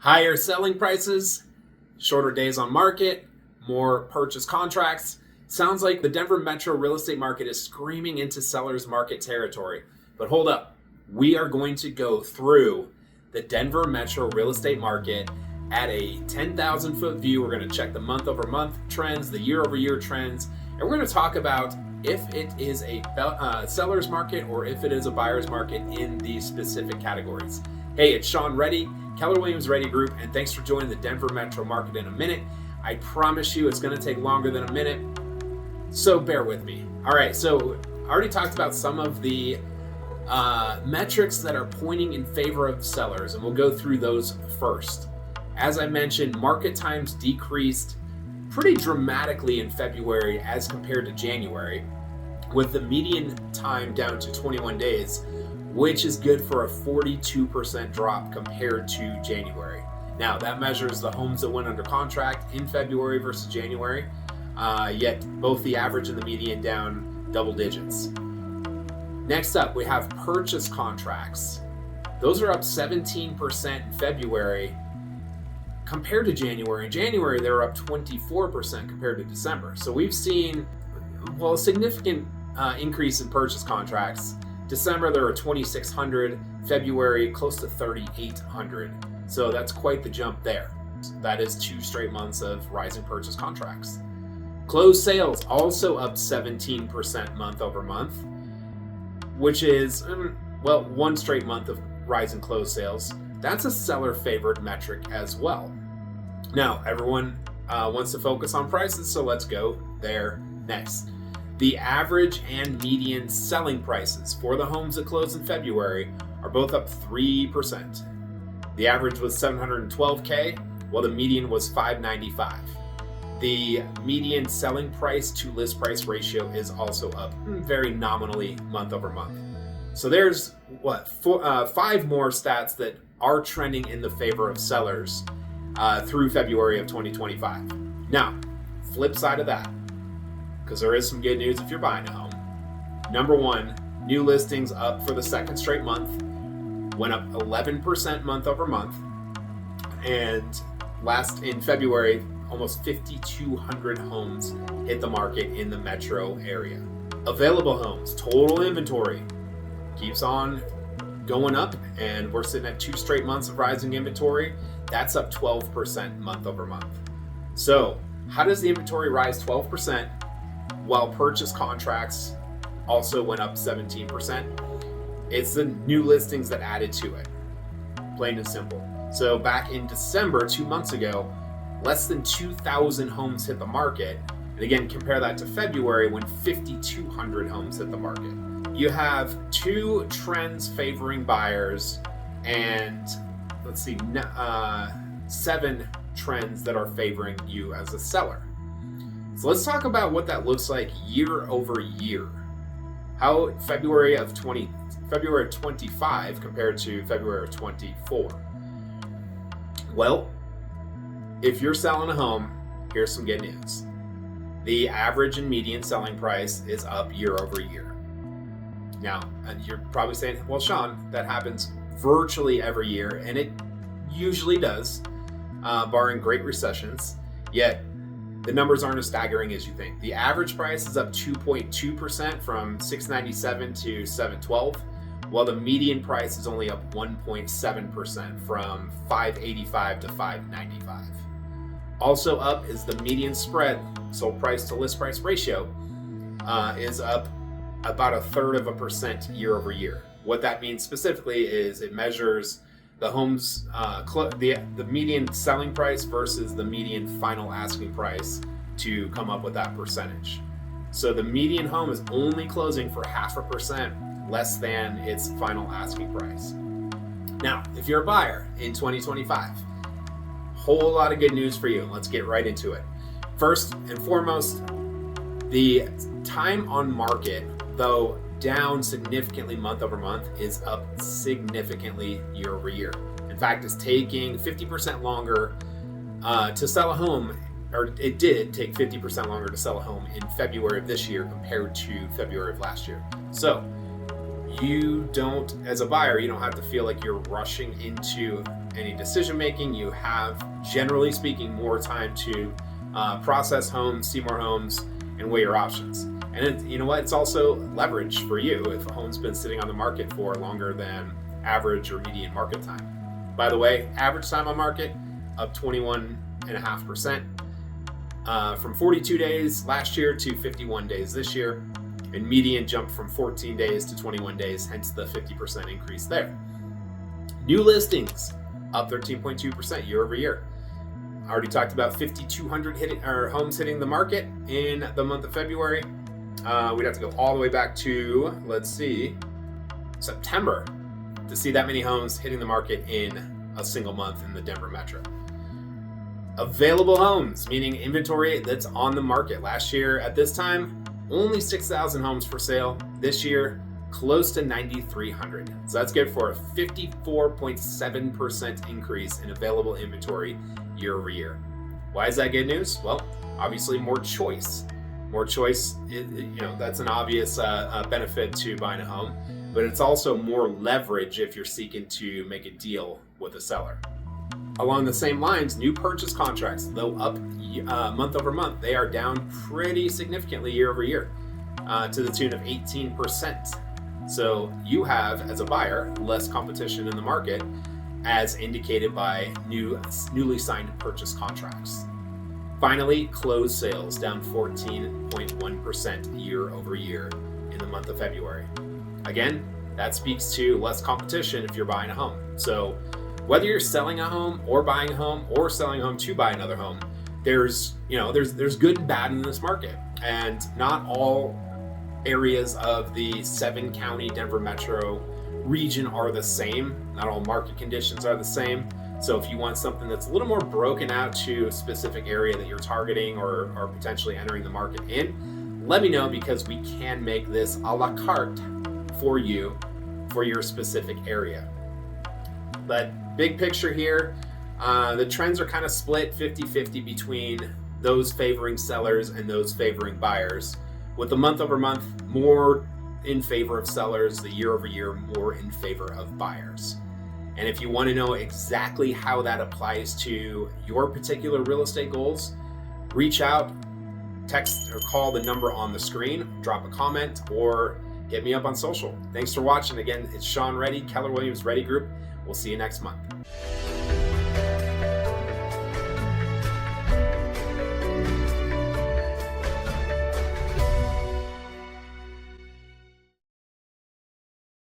Higher selling prices, shorter days on market, more purchase contracts. Sounds like the Denver metro real estate market is screaming into seller's market territory. But hold up, we are going to go through the Denver metro real estate market at a 10,000 foot view. We're going to check the month over month trends, the year over year trends, and we're going to talk about if it is a seller's market or if it is a buyer's market in these specific categories. Hey, it's Sean Reddy, Keller Williams Reddy Group, and thanks for joining the Denver metro market in a minute. I promise you it's going to take longer than a minute, so bear with me. All right, so I already talked about some of the metrics that are pointing in favor of sellers, and we'll go through those first. As I mentioned, market times decreased pretty dramatically in February as compared to January, with the median time down to 21 days, which is good for a 42% drop compared to January. Now, that measures the homes that went under contract in February versus January, yet both the average and the median down double digits. Next up, we have purchase contracts. Those are up 17% in February compared to January. In January, they were up 24% compared to December. So we've seen, a significant increase in purchase contracts. December, there were 2,600. February, close to 3,800. So that's quite the jump there. That is 2 straight months of rising purchase contracts. Closed sales also up 17% month over month, which is, 1 straight month of rising closed sales. That's a seller favored metric as well. Now, everyone wants to focus on prices, so let's go there next. The average and median selling prices for the homes that closed in February are both up 3%. The average was $712K, while the median was $595. The median selling price to list price ratio is also up very nominally month over month. So there's 5 more stats that are trending in the favor of sellers through February of 2025. Now, flip side of that, because there is some good news if you're buying a home. Number 1, new listings up for the second straight month, went up 11% month over month, and in February, almost 5,200 homes hit the market in the metro area. Available homes, total inventory, keeps on going up, and we're sitting at 2 straight months of rising inventory. That's up 12% month over month. So how does the inventory rise 12% while purchase contracts also went up 17%? It's the new listings that added to it, plain and simple. So back in December, 2 months ago, less than 2,000 homes hit the market. And again, compare that to February when 5,200 homes hit the market. You have 2 trends favoring buyers and 7 trends that are favoring you as a seller. So let's talk about what that looks like year over year. How February of 25 compared to February of 24. Well, if you're selling a home, here's some good news. The average and median selling price is up year over year. Now, you're probably saying, well, Sean, that happens virtually every year, and it usually does, barring great recessions, yet the numbers aren't as staggering as you think. The average price is up 2.2% from $697 to $712, while the median price is only up 1.7% from $585 to $595. Also up is the median spread, sold price to list price ratio, is up about 1/3% year over year. What that means specifically is it measures the home's the median selling price versus the median final asking price to come up with that percentage. So the median home is only closing for 0.5% less than its final asking price. Now, if you're a buyer in 2025, whole lot of good news for you. Let's get right into it. First and foremost, the time on market, though down significantly month over month, is up significantly year over year. In fact, it's taking 50% longer to sell a home, or it did take 50% longer to sell a home in February of this year compared to February of last year. So you don't, as a buyer, you don't have to feel like you're rushing into any decision making. You have, generally speaking, more time to process homes, see more homes, and weigh your options. And you know what? It's also leverage for you if a home's been sitting on the market for longer than average or median market time. By the way, average time on market up 21.5%, from 42 days last year to 51 days this year, and median jumped from 14 days to 21 days, hence the 50% increase there. New listings up 13.2% year over year. I already talked about 5,200 homes hitting the market in the month of February. We'd have to go all the way back to, September to see that many homes hitting the market in a single month in the Denver metro. Available homes, meaning inventory that's on the market. Last year at this time, only 6,000 homes for sale. This year, close to 9,300. So that's good for a 54.7% increase in available inventory year over year. Why is that good news? Well, obviously more choice. More choice, that's an obvious benefit to buying a home, but it's also more leverage if you're seeking to make a deal with a seller. Along the same lines, new purchase contracts, though up month over month, they are down pretty significantly year over year, to the tune of 18%. So you have, as a buyer, less competition in the market, as indicated by newly signed purchase contracts. Finally, closed sales down 14.1% year over year in the month of February. Again, that speaks to less competition if you're buying a home. So whether you're selling a home or buying a home or selling a home to buy another home, there's good and bad in this market, and not all areas of the 7-county Denver metro region are the same. Not all market conditions are the same. So if you want something that's a little more broken out to a specific area that you're targeting or potentially entering the market in, let me know, because we can make this a la carte for you for your specific area. But big picture here, the trends are kind of split 50-50 between those favoring sellers and those favoring buyers, with the month over month more in favor of sellers, the year over year more in favor of buyers. And if you want to know exactly how that applies to your particular real estate goals, reach out, text or call the number on the screen, drop a comment, or hit me up on social. Thanks for watching. Again, it's Sean Reddy, Keller Williams Reddy Group. We'll see you next month.